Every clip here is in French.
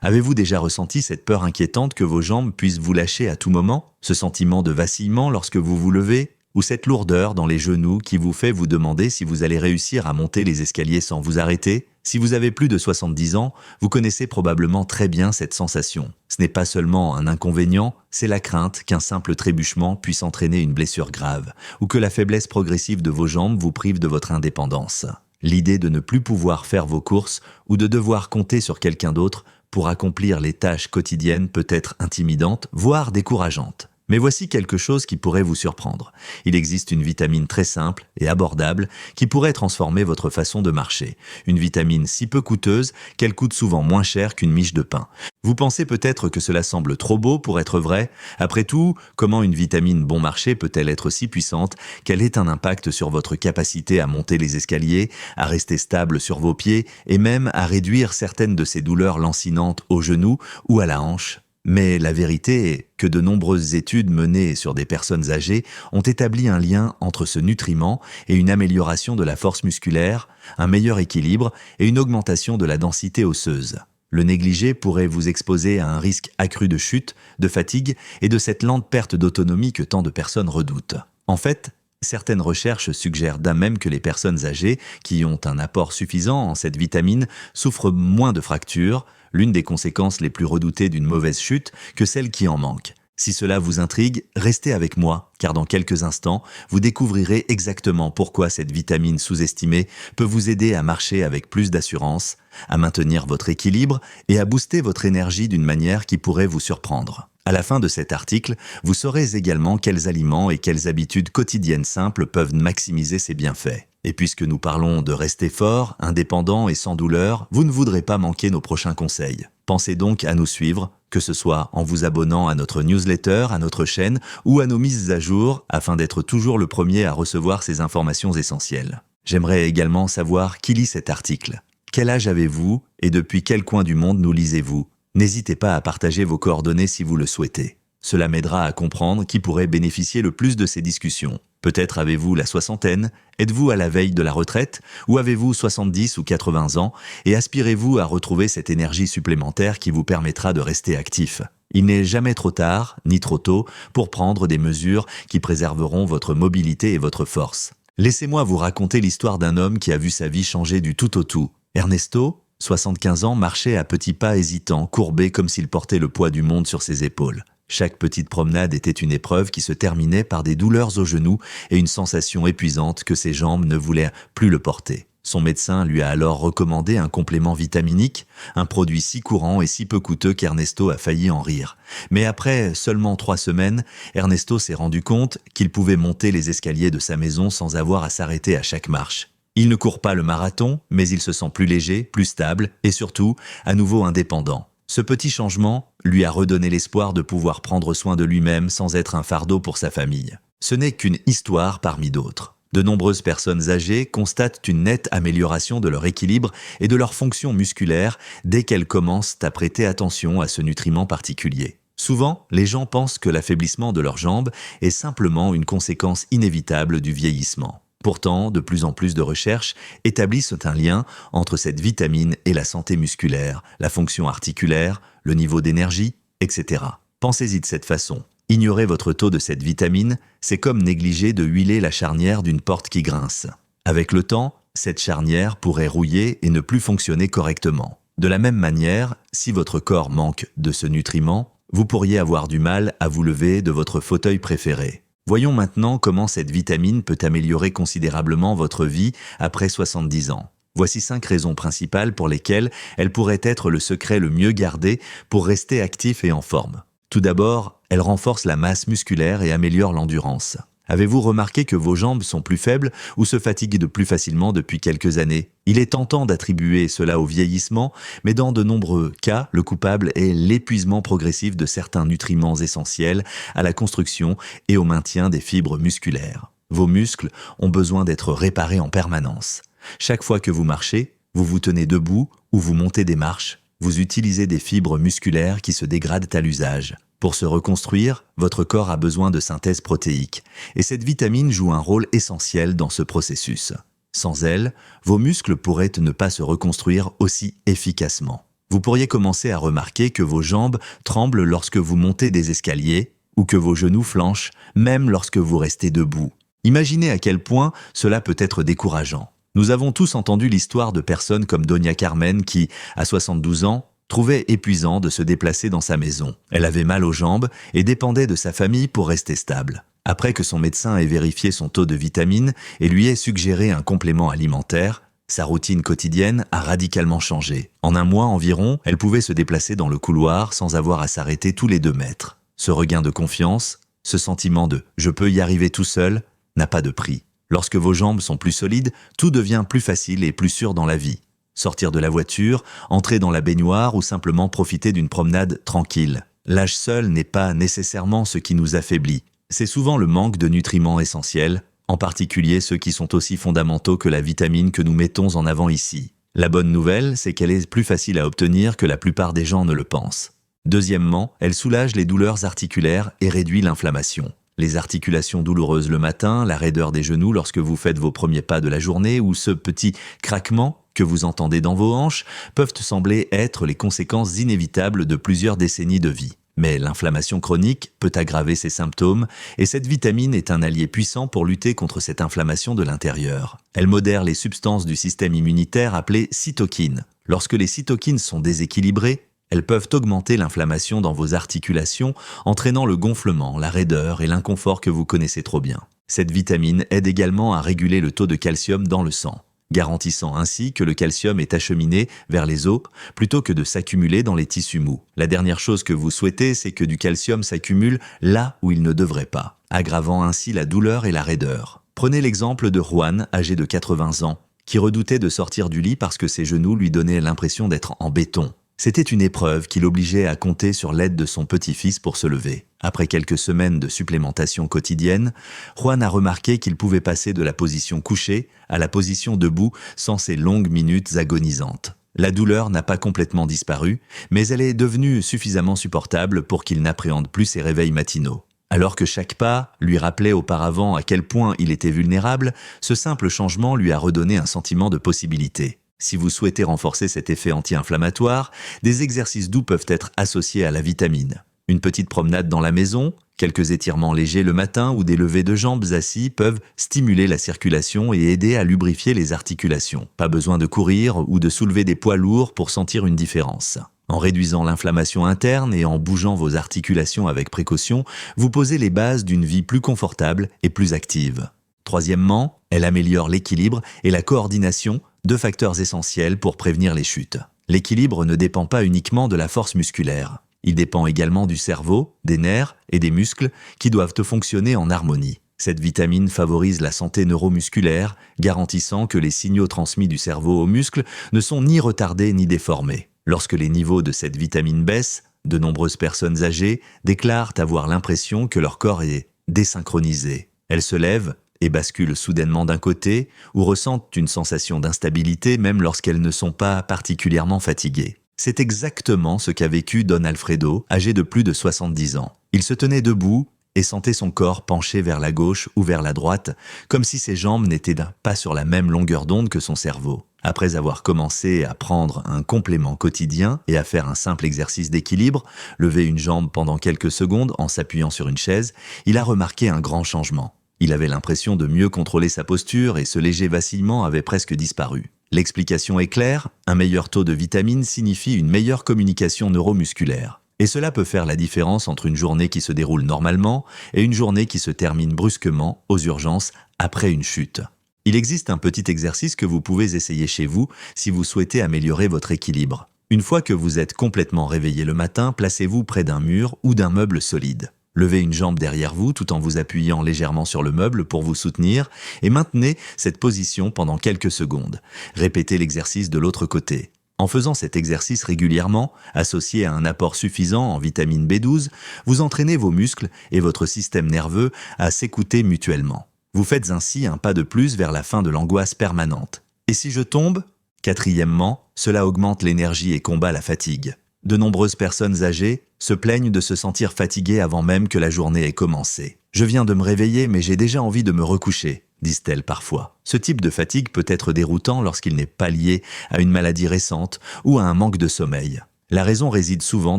Avez-vous déjà ressenti cette peur inquiétante que vos jambes puissent vous lâcher à tout moment? Ce sentiment de vacillement lorsque vous vous levez? Ou cette lourdeur dans les genoux qui vous fait vous demander si vous allez réussir à monter les escaliers sans vous arrêter? Si vous avez plus de 70 ans, vous connaissez probablement très bien cette sensation. Ce n'est pas seulement un inconvénient, c'est la crainte qu'un simple trébuchement puisse entraîner une blessure grave, ou que la faiblesse progressive de vos jambes vous prive de votre indépendance. L'idée de ne plus pouvoir faire vos courses ou de devoir compter sur quelqu'un d'autre pour accomplir les tâches quotidiennes peut être intimidante, voire décourageante. Mais voici quelque chose qui pourrait vous surprendre. Il existe une vitamine très simple et abordable qui pourrait transformer votre façon de marcher. Une vitamine si peu coûteuse qu'elle coûte souvent moins cher qu'une miche de pain. Vous pensez peut-être que cela semble trop beau pour être vrai? Après tout, comment une vitamine bon marché peut-elle être si puissante qu'elle ait un impact sur votre capacité à monter les escaliers, à rester stable sur vos pieds et même à réduire certaines de ces douleurs lancinantes aux genoux ou à la hanche? Mais la vérité est que de nombreuses études menées sur des personnes âgées ont établi un lien entre ce nutriment et une amélioration de la force musculaire, un meilleur équilibre et une augmentation de la densité osseuse. Le négliger pourrait vous exposer à un risque accru de chute, de fatigue et de cette lente perte d'autonomie que tant de personnes redoutent. En fait, certaines recherches suggèrent même que les personnes âgées qui ont un apport suffisant en cette vitamine souffrent moins de fractures, l'une des conséquences les plus redoutées d'une mauvaise chute, que celle qui en manque. Si cela vous intrigue, restez avec moi, car dans quelques instants, vous découvrirez exactement pourquoi cette vitamine sous-estimée peut vous aider à marcher avec plus d'assurance, à maintenir votre équilibre et à booster votre énergie d'une manière qui pourrait vous surprendre. À la fin de cet article, vous saurez également quels aliments et quelles habitudes quotidiennes simples peuvent maximiser ces bienfaits. Et puisque nous parlons de rester fort, indépendant et sans douleur, vous ne voudrez pas manquer nos prochains conseils. Pensez donc à nous suivre, que ce soit en vous abonnant à notre newsletter, à notre chaîne ou à nos mises à jour, afin d'être toujours le premier à recevoir ces informations essentielles. J'aimerais également savoir qui lit cet article. Quel âge avez-vous et depuis quel coin du monde nous lisez-vous? N'hésitez pas à partager vos coordonnées si vous le souhaitez. Cela m'aidera à comprendre qui pourrait bénéficier le plus de ces discussions. Peut-être avez-vous la soixantaine, êtes-vous à la veille de la retraite, ou avez-vous 70 ou 80 ans, et aspirez-vous à retrouver cette énergie supplémentaire qui vous permettra de rester actif. Il n'est jamais trop tard, ni trop tôt, pour prendre des mesures qui préserveront votre mobilité et votre force. Laissez-moi vous raconter l'histoire d'un homme qui a vu sa vie changer du tout au tout. Ernesto, 75 ans, marchait à petits pas hésitants, courbé comme s'il portait le poids du monde sur ses épaules. Chaque petite promenade était une épreuve qui se terminait par des douleurs aux genoux et une sensation épuisante que ses jambes ne voulaient plus le porter. Son médecin lui a alors recommandé un complément vitaminique, un produit si courant et si peu coûteux qu'Ernesto a failli en rire. Mais après seulement 3 semaines, Ernesto s'est rendu compte qu'il pouvait monter les escaliers de sa maison sans avoir à s'arrêter à chaque marche. Il ne court pas le marathon, mais il se sent plus léger, plus stable et surtout, à nouveau indépendant. Ce petit changement lui a redonné l'espoir de pouvoir prendre soin de lui-même sans être un fardeau pour sa famille. Ce n'est qu'une histoire parmi d'autres. De nombreuses personnes âgées constatent une nette amélioration de leur équilibre et de leur fonction musculaire dès qu'elles commencent à prêter attention à ce nutriment particulier. Souvent, les gens pensent que l'affaiblissement de leurs jambes est simplement une conséquence inévitable du vieillissement. Pourtant, de plus en plus de recherches établissent un lien entre cette vitamine et la santé musculaire, la fonction articulaire, le niveau d'énergie, etc. Pensez-y de cette façon. Ignorer votre taux de cette vitamine, c'est comme négliger de huiler la charnière d'une porte qui grince. Avec le temps, cette charnière pourrait rouiller et ne plus fonctionner correctement. De la même manière, si votre corps manque de ce nutriment, vous pourriez avoir du mal à vous lever de votre fauteuil préféré. Voyons maintenant comment cette vitamine peut améliorer considérablement votre vie après 70 ans. Voici 5 raisons principales pour lesquelles elle pourrait être le secret le mieux gardé pour rester actif et en forme. Tout d'abord, elle renforce la masse musculaire et améliore l'endurance. Avez-vous remarqué que vos jambes sont plus faibles ou se fatiguent de plus facilement depuis quelques années? Il est tentant d'attribuer cela au vieillissement, mais dans de nombreux cas, le coupable est l'épuisement progressif de certains nutriments essentiels à la construction et au maintien des fibres musculaires. Vos muscles ont besoin d'être réparés en permanence. Chaque fois que vous marchez, vous vous tenez debout ou vous montez des marches, vous utilisez des fibres musculaires qui se dégradent à l'usage. Pour se reconstruire, votre corps a besoin de synthèse protéique, et cette vitamine joue un rôle essentiel dans ce processus. Sans elle, vos muscles pourraient ne pas se reconstruire aussi efficacement. Vous pourriez commencer à remarquer que vos jambes tremblent lorsque vous montez des escaliers ou que vos genoux flanchent, même lorsque vous restez debout. Imaginez à quel point cela peut être décourageant. Nous avons tous entendu l'histoire de personnes comme Doña Carmen qui, à 72 ans, trouvait épuisant de se déplacer dans sa maison. Elle avait mal aux jambes et dépendait de sa famille pour rester stable. Après que son médecin ait vérifié son taux de vitamines et lui ait suggéré un complément alimentaire, sa routine quotidienne a radicalement changé. En un mois environ, elle pouvait se déplacer dans le couloir sans avoir à s'arrêter tous les 2 mètres. Ce regain de confiance, ce sentiment de « je peux y arriver tout seul » n'a pas de prix. Lorsque vos jambes sont plus solides, tout devient plus facile et plus sûr dans la vie. Sortir de la voiture, entrer dans la baignoire ou simplement profiter d'une promenade tranquille. L'âge seul n'est pas nécessairement ce qui nous affaiblit. C'est souvent le manque de nutriments essentiels, en particulier ceux qui sont aussi fondamentaux que la vitamine que nous mettons en avant ici. La bonne nouvelle, c'est qu'elle est plus facile à obtenir que la plupart des gens ne le pensent. Deuxièmement, elle soulage les douleurs articulaires et réduit l'inflammation. Les articulations douloureuses le matin, la raideur des genoux lorsque vous faites vos premiers pas de la journée ou ce petit craquement que vous entendez dans vos hanches peuvent sembler être les conséquences inévitables de plusieurs décennies de vie. Mais l'inflammation chronique peut aggraver ces symptômes et cette vitamine est un allié puissant pour lutter contre cette inflammation de l'intérieur. Elle modère les substances du système immunitaire appelées cytokines. Lorsque les cytokines sont déséquilibrées, elles peuvent augmenter l'inflammation dans vos articulations, entraînant le gonflement, la raideur et l'inconfort que vous connaissez trop bien. Cette vitamine aide également à réguler le taux de calcium dans le sang, garantissant ainsi que le calcium est acheminé vers les os plutôt que de s'accumuler dans les tissus mous. La dernière chose que vous souhaitez, c'est que du calcium s'accumule là où il ne devrait pas, aggravant ainsi la douleur et la raideur. Prenez l'exemple de Juan, âgé de 80 ans, qui redoutait de sortir du lit parce que ses genoux lui donnaient l'impression d'être en béton. C'était une épreuve qui l'obligeait à compter sur l'aide de son petit-fils pour se lever. Après quelques semaines de supplémentation quotidienne, Juan a remarqué qu'il pouvait passer de la position couchée à la position debout sans ces longues minutes agonisantes. La douleur n'a pas complètement disparu, mais elle est devenue suffisamment supportable pour qu'il n'appréhende plus ses réveils matinaux. Alors que chaque pas lui rappelait auparavant à quel point il était vulnérable, ce simple changement lui a redonné un sentiment de possibilité. Si vous souhaitez renforcer cet effet anti-inflammatoire, des exercices doux peuvent être associés à la vitamine. Une petite promenade dans la maison, quelques étirements légers le matin ou des levées de jambes assis peuvent stimuler la circulation et aider à lubrifier les articulations. Pas besoin de courir ou de soulever des poids lourds pour sentir une différence. En réduisant l'inflammation interne et en bougeant vos articulations avec précaution, vous posez les bases d'une vie plus confortable et plus active. Troisièmement, elle améliore l'équilibre et la coordination, 2 facteurs essentiels pour prévenir les chutes. L'équilibre ne dépend pas uniquement de la force musculaire. Il dépend également du cerveau, des nerfs et des muscles qui doivent fonctionner en harmonie. Cette vitamine favorise la santé neuromusculaire, garantissant que les signaux transmis du cerveau aux muscles ne sont ni retardés ni déformés. Lorsque les niveaux de cette vitamine baissent, de nombreuses personnes âgées déclarent avoir l'impression que leur corps est désynchronisé. Elles se lèvent et basculent soudainement d'un côté ou ressentent une sensation d'instabilité même lorsqu'elles ne sont pas particulièrement fatiguées. C'est exactement ce qu'a vécu Don Alfredo, âgé de plus de 70 ans. Il se tenait debout et sentait son corps penché vers la gauche ou vers la droite, comme si ses jambes n'étaient pas sur la même longueur d'onde que son cerveau. Après avoir commencé à prendre un complément quotidien et à faire un simple exercice d'équilibre, lever une jambe pendant quelques secondes en s'appuyant sur une chaise, il a remarqué un grand changement. Il avait l'impression de mieux contrôler sa posture et ce léger vacillement avait presque disparu. L'explication est claire, un meilleur taux de vitamine signifie une meilleure communication neuromusculaire. Et cela peut faire la différence entre une journée qui se déroule normalement et une journée qui se termine brusquement aux urgences après une chute. Il existe un petit exercice que vous pouvez essayer chez vous si vous souhaitez améliorer votre équilibre. Une fois que vous êtes complètement réveillé le matin, placez-vous près d'un mur ou d'un meuble solide. Levez une jambe derrière vous tout en vous appuyant légèrement sur le meuble pour vous soutenir et maintenez cette position pendant quelques secondes. Répétez l'exercice de l'autre côté. En faisant cet exercice régulièrement, associé à un apport suffisant en vitamine B12, vous entraînez vos muscles et votre système nerveux à s'écouter mutuellement. Vous faites ainsi un pas de plus vers la fin de l'angoisse permanente. Et si je tombe ? Quatrièmement, cela augmente l'énergie et combat la fatigue. De nombreuses personnes âgées se plaignent de se sentir fatiguées avant même que la journée ait commencé. Je viens de me réveiller mais j'ai déjà envie de me recoucher. disent-elles parfois. Ce type de fatigue peut être déroutant lorsqu'il n'est pas lié à une maladie récente ou à un manque de sommeil. La raison réside souvent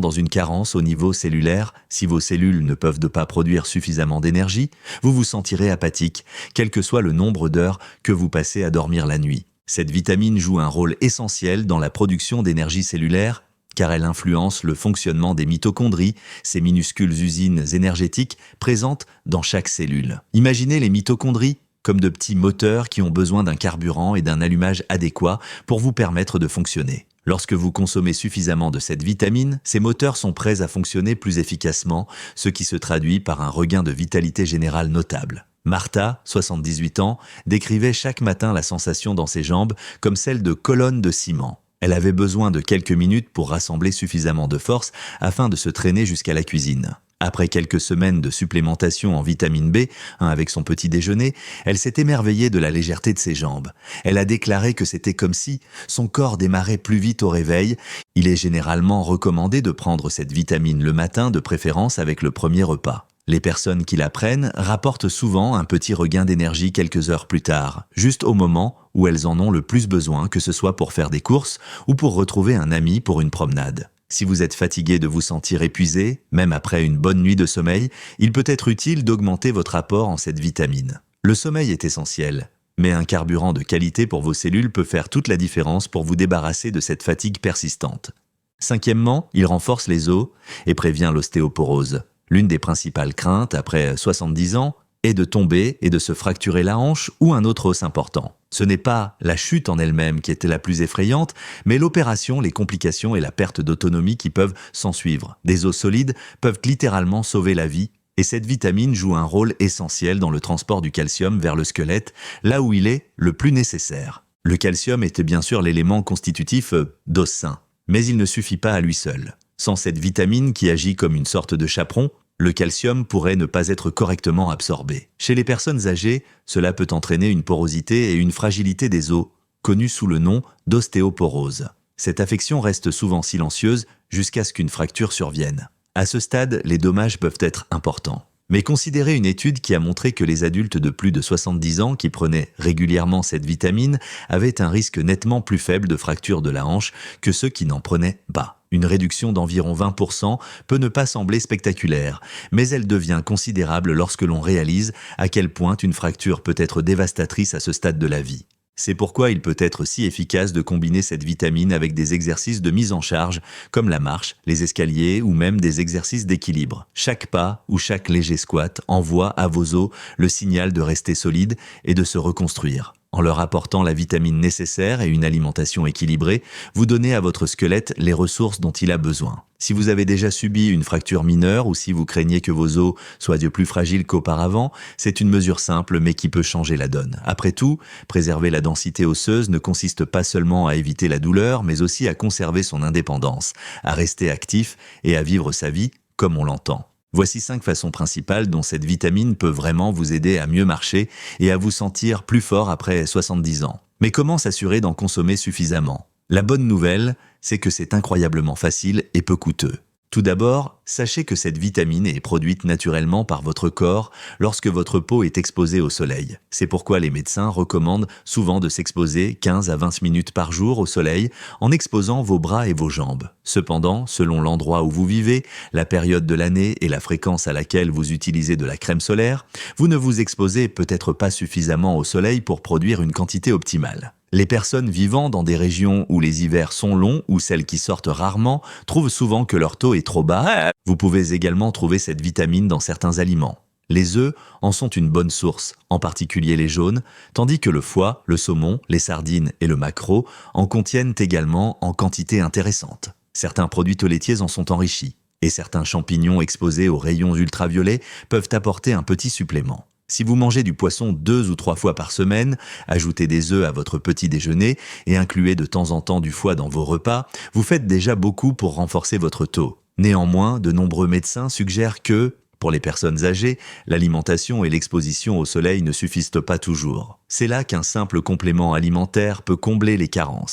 dans une carence au niveau cellulaire. Si vos cellules ne peuvent pas produire suffisamment d'énergie, vous vous sentirez apathique, quel que soit le nombre d'heures que vous passez à dormir la nuit. Cette vitamine joue un rôle essentiel dans la production d'énergie cellulaire, car elle influence le fonctionnement des mitochondries, ces minuscules usines énergétiques présentes dans chaque cellule. Imaginez les mitochondries comme de petits moteurs qui ont besoin d'un carburant et d'un allumage adéquat pour vous permettre de fonctionner. Lorsque vous consommez suffisamment de cette vitamine, ces moteurs sont prêts à fonctionner plus efficacement, ce qui se traduit par un regain de vitalité générale notable. Martha, 78 ans, décrivait chaque matin la sensation dans ses jambes comme celle de colonnes de ciment. Elle avait besoin de quelques minutes pour rassembler suffisamment de force afin de se traîner jusqu'à la cuisine. Après quelques semaines de supplémentation en vitamine B, avec son petit déjeuner, elle s'est émerveillée de la légèreté de ses jambes. Elle a déclaré que c'était comme si son corps démarrait plus vite au réveil. Il est généralement recommandé de prendre cette vitamine le matin, de préférence avec le premier repas. Les personnes qui la prennent rapportent souvent un petit regain d'énergie quelques heures plus tard, juste au moment où elles en ont le plus besoin, que ce soit pour faire des courses ou pour retrouver un ami pour une promenade. Si vous êtes fatigué de vous sentir épuisé, même après une bonne nuit de sommeil, il peut être utile d'augmenter votre apport en cette vitamine. Le sommeil est essentiel, mais un carburant de qualité pour vos cellules peut faire toute la différence pour vous débarrasser de cette fatigue persistante. Cinquièmement, il renforce les os et prévient l'ostéoporose. L'une des principales craintes après 70 ans est de tomber et de se fracturer la hanche ou un autre os important. Ce n'est pas la chute en elle-même qui était la plus effrayante, mais l'opération, les complications et la perte d'autonomie qui peuvent s'ensuivre. Des os solides peuvent littéralement sauver la vie, et cette vitamine joue un rôle essentiel dans le transport du calcium vers le squelette, là où il est le plus nécessaire. Le calcium était bien sûr l'élément constitutif d'os sain, mais il ne suffit pas à lui seul. Sans cette vitamine qui agit comme une sorte de chaperon, le calcium pourrait ne pas être correctement absorbé. Chez les personnes âgées, cela peut entraîner une porosité et une fragilité des os, connue sous le nom d'ostéoporose. Cette affection reste souvent silencieuse jusqu'à ce qu'une fracture survienne. À ce stade, les dommages peuvent être importants. Mais considérez une étude qui a montré que les adultes de plus de 70 ans qui prenaient régulièrement cette vitamine avaient un risque nettement plus faible de fracture de la hanche que ceux qui n'en prenaient pas. Une réduction d'environ 20% peut ne pas sembler spectaculaire, mais elle devient considérable lorsque l'on réalise à quel point une fracture peut être dévastatrice à ce stade de la vie. C'est pourquoi il peut être si efficace de combiner cette vitamine avec des exercices de mise en charge, comme la marche, les escaliers ou même des exercices d'équilibre. Chaque pas ou chaque léger squat envoie à vos os le signal de rester solide et de se reconstruire. En leur apportant la vitamine nécessaire et une alimentation équilibrée, vous donnez à votre squelette les ressources dont il a besoin. Si vous avez déjà subi une fracture mineure ou si vous craignez que vos os soient plus fragiles qu'auparavant, c'est une mesure simple mais qui peut changer la donne. Après tout, préserver la densité osseuse ne consiste pas seulement à éviter la douleur, mais aussi à conserver son indépendance, à rester actif et à vivre sa vie comme on l'entend. Voici 5 façons principales dont cette vitamine peut vraiment vous aider à mieux marcher et à vous sentir plus fort après 70 ans. Mais comment s'assurer d'en consommer suffisamment ? La bonne nouvelle, c'est que c'est incroyablement facile et peu coûteux. Tout d'abord, sachez que cette vitamine est produite naturellement par votre corps lorsque votre peau est exposée au soleil. C'est pourquoi les médecins recommandent souvent de s'exposer 15 à 20 minutes par jour au soleil en exposant vos bras et vos jambes. Cependant, selon l'endroit où vous vivez, la période de l'année et la fréquence à laquelle vous utilisez de la crème solaire, vous ne vous exposez peut-être pas suffisamment au soleil pour produire une quantité optimale. Les personnes vivant dans des régions où les hivers sont longs ou celles qui sortent rarement trouvent souvent que leur taux est trop bas. Vous pouvez également trouver cette vitamine dans certains aliments. Les œufs en sont une bonne source, en particulier les jaunes, tandis que le foie, le saumon, les sardines et le maquereau en contiennent également en quantité intéressante. Certains produits laitiers en sont enrichis, et certains champignons exposés aux rayons ultraviolets peuvent apporter un petit supplément. Si vous mangez du poisson 2 ou 3 fois par semaine, ajoutez des œufs à votre petit déjeuner et incluez de temps en temps du foie dans vos repas, vous faites déjà beaucoup pour renforcer votre taux. Néanmoins, de nombreux médecins suggèrent que, pour les personnes âgées, l'alimentation et l'exposition au soleil ne suffisent pas toujours. C'est là qu'un simple complément alimentaire peut combler les carences.